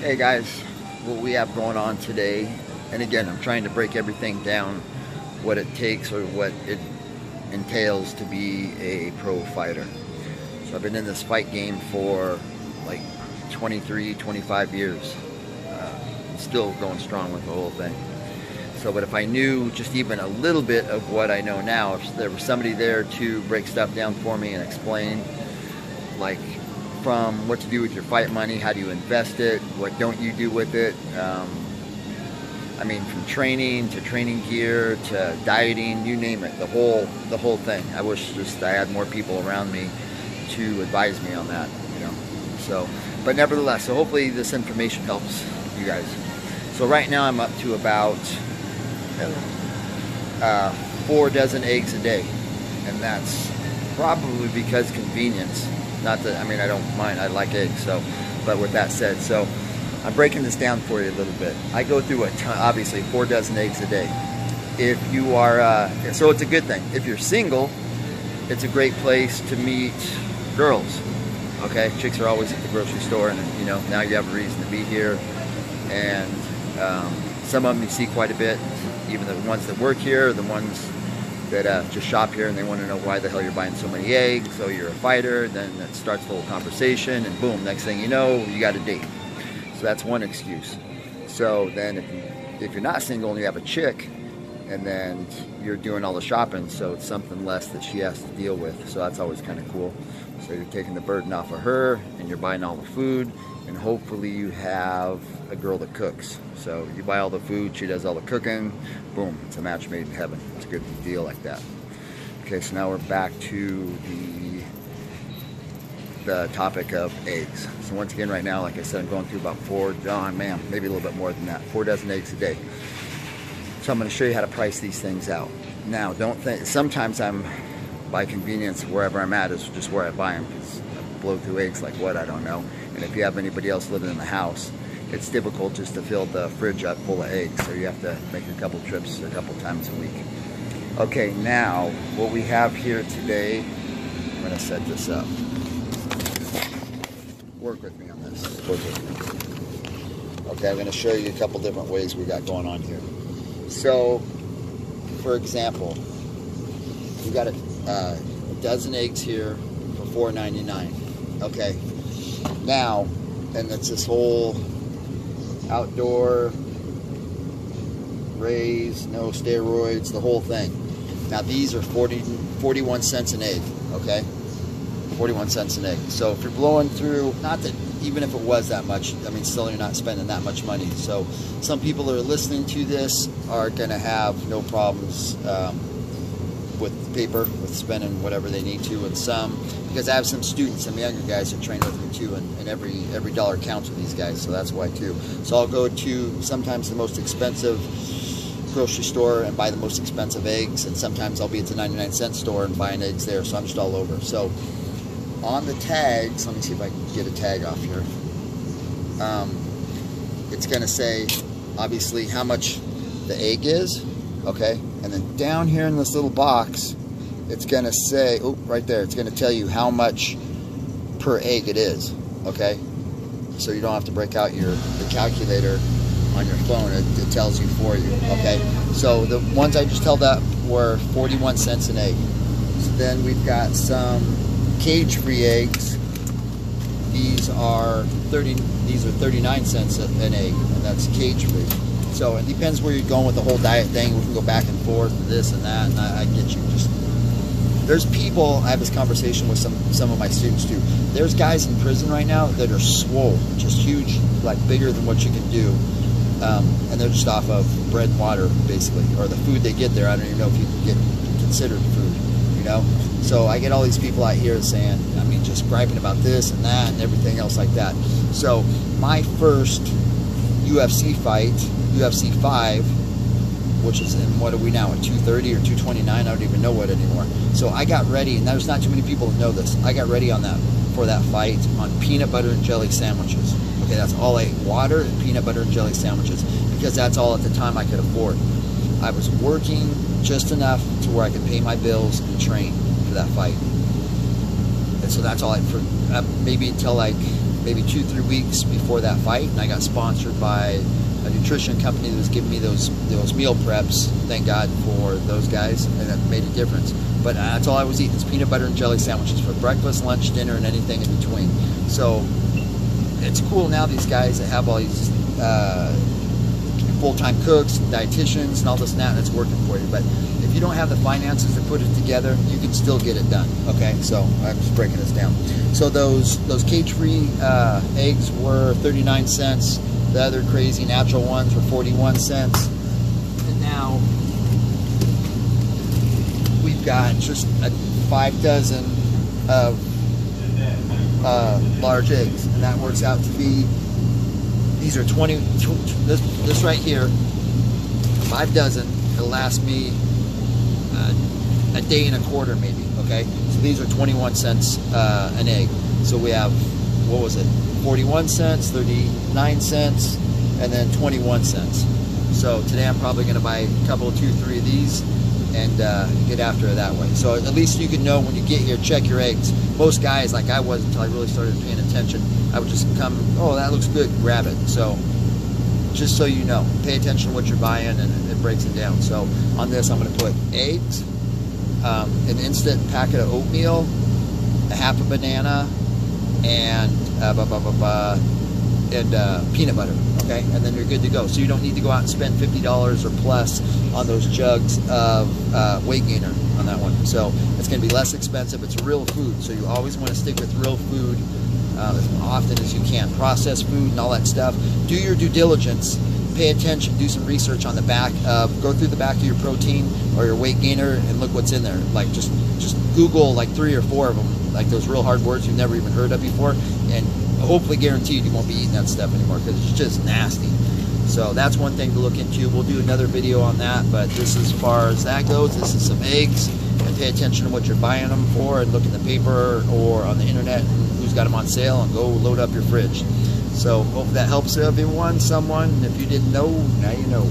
Hey guys, what we have going on today, and again, I'm trying to break everything down, what it takes or what it entails to be a pro fighter. So I've been in this fight game for like 23, 25 years. Still going strong with the whole thing. So, but if I knew just even a little bit of what I know now, if there was somebody there to break stuff down for me and explain, like, from what to do with your fight money, how do you invest it, what don't you do with it, I mean, from training to training gear to dieting, you name it, the whole thing. I wish just I had more people around me to advise me on that, you know. So, but nevertheless, so hopefully this information helps you guys. So right now I'm up to about 4 dozen eggs a day, and that's probably because convenience. Not that, I mean, I don't mind, I like eggs, so, but with that said, so I'm breaking this down for you a little bit. I go through a ton, obviously 4 dozen eggs a day. If you are, so it's a good thing. If you're single, it's a great place to meet girls, okay? Chicks are always at the grocery store, and you know, now you have a reason to be here, and some of them you see quite a bit, even the ones that work here, the ones that just shop here, and they want to know why the hell you're buying so many eggs. So you're a fighter, then that starts the whole conversation, and boom, next thing you know, you got a date. So that's one excuse. So then if you're not single and you have a chick, and then you're doing all the shopping, so it's something less that she has to deal with. So that's always kind of cool. So you're taking the burden off of her, and you're buying all the food, and hopefully you have a girl that cooks. So you buy all the food, she does all the cooking, boom, it's a match made in heaven. It's a good deal like that. Okay, so now we're back to the topic of eggs. So once again, right now, like I said, I'm going through about 4, maybe a little bit more than that, 4 dozen eggs a day. So I'm going to show you how to price these things out. Now, don't think, sometimes I'm, by convenience, wherever I'm at is just where I buy them, because I blow through eggs like what, I don't know. And if you have anybody else living in the house, it's difficult just to fill the fridge up full of eggs, so you have to make a couple trips a couple times a week. Okay, now, what we have here today, I'm going to set this up. Work with me on this. Work with me. Okay, I'm going to show you a couple different ways we got going on here. So, for example, we got a dozen eggs here for $4.99. Okay, now, and it's this whole outdoor, raise, no steroids, the whole thing. Now these are 41 cents an egg, okay? 41 cents an egg. So if you're blowing through, not that even if it was that much, I mean, still you're not spending that much money. So some people that are listening to this are gonna have no problems with paper, with spending whatever they need to, and some, because I have some students, some younger guys that train with me too, and every dollar counts with these guys, so that's why too. So I'll go to sometimes the most expensive grocery store and buy the most expensive eggs, and sometimes I'll be at the 99-cent store and buying eggs there, so I'm just all over. So on the tags, let me see if I can get a tag off here. It's gonna say, obviously, how much the egg is, okay? And then down here in this little box, it's gonna say, oh, right there, it's gonna tell you how much per egg it is, okay? So you don't have to break out the calculator on your phone, it tells you for you, okay? So the ones I just held up were 41 cents an egg. So then we've got some cage-free eggs. These are 39 cents an egg, and that's cage-free. So it depends where you're going with the whole diet thing. We can go back and forth, this and that, and I get you. Just, there's people, I have this conversation with some of my students too. There's guys in prison right now that are swole, just huge, like bigger than what you can do. And they're just off of bread and water, basically, or the food they get there. I don't even know if you can get considered food, you know? So I get all these people out here saying, I mean, just griping about this and that and everything else like that. So my first UFC fight, UFC 5, which is in, what are we now, at 230 or 229? I don't even know what anymore. So I got ready, and there's not too many people that know this. I got ready on that for that fight on peanut butter and jelly sandwiches. Okay, that's all I ate, water and peanut butter and jelly sandwiches, because that's all at the time I could afford. I was working just enough to where I could pay my bills and train for that fight. And so that's all I, for maybe until like maybe 2-3 weeks before that fight, and I got sponsored by a nutrition company that was giving me those meal preps. Thank God for those guys, and that made a difference. But that's all I was eating, is peanut butter and jelly sandwiches for breakfast, lunch, dinner, and anything in between. So it's cool now, these guys that have all these full-time cooks, dietitians, and all this and that, and it's working for you. But if you don't have the finances to put it together, you can still get it done. Okay, so I'm just breaking this down. So those cage-free eggs were 39 cents. The other crazy natural ones were 41 cents. And now we've got just 5 dozen of large eggs, and that works out to be, these are 20, this right here, 5 dozen. It'll last me a day and a quarter maybe. Okay, so these are 21 cents an egg. So we have, what was it, 41 cents, 39 cents, and then 21 cents. So today I'm probably going to buy a couple, 2-3 of these, and get after it that way. So at least you can know when you get here, check your eggs. Most guys, like I was until I really started paying attention, I would just come, oh, that looks good, grab it. So just so you know, pay attention to what you're buying, and it breaks it down. So on this, I'm going to put eggs, an instant packet of oatmeal, a half a banana, and peanut butter. Okay, and then you're good to go. So you don't need to go out and spend $50 or plus on those jugs of weight gainer on that one. So it's going to be less expensive. It's real food, so you always want to stick with real food as often as you can. Processed food and all that stuff. Do your due diligence. Pay attention. Do some research on the back. Go through the back of your protein or your weight gainer and look what's in there. Like just Google like 3 or 4 of them, like those real hard words you've never even heard of before, and hopefully guaranteed you won't be eating that stuff anymore, because it's just nasty. So that's one thing to look into. We'll do another video on that, but this, as far as that goes, this is some eggs, and pay attention to what you're buying them for, and look in the paper or on the internet who's got them on sale, and go load up your fridge. So hope that helps everyone, someone. If you didn't know, now you know.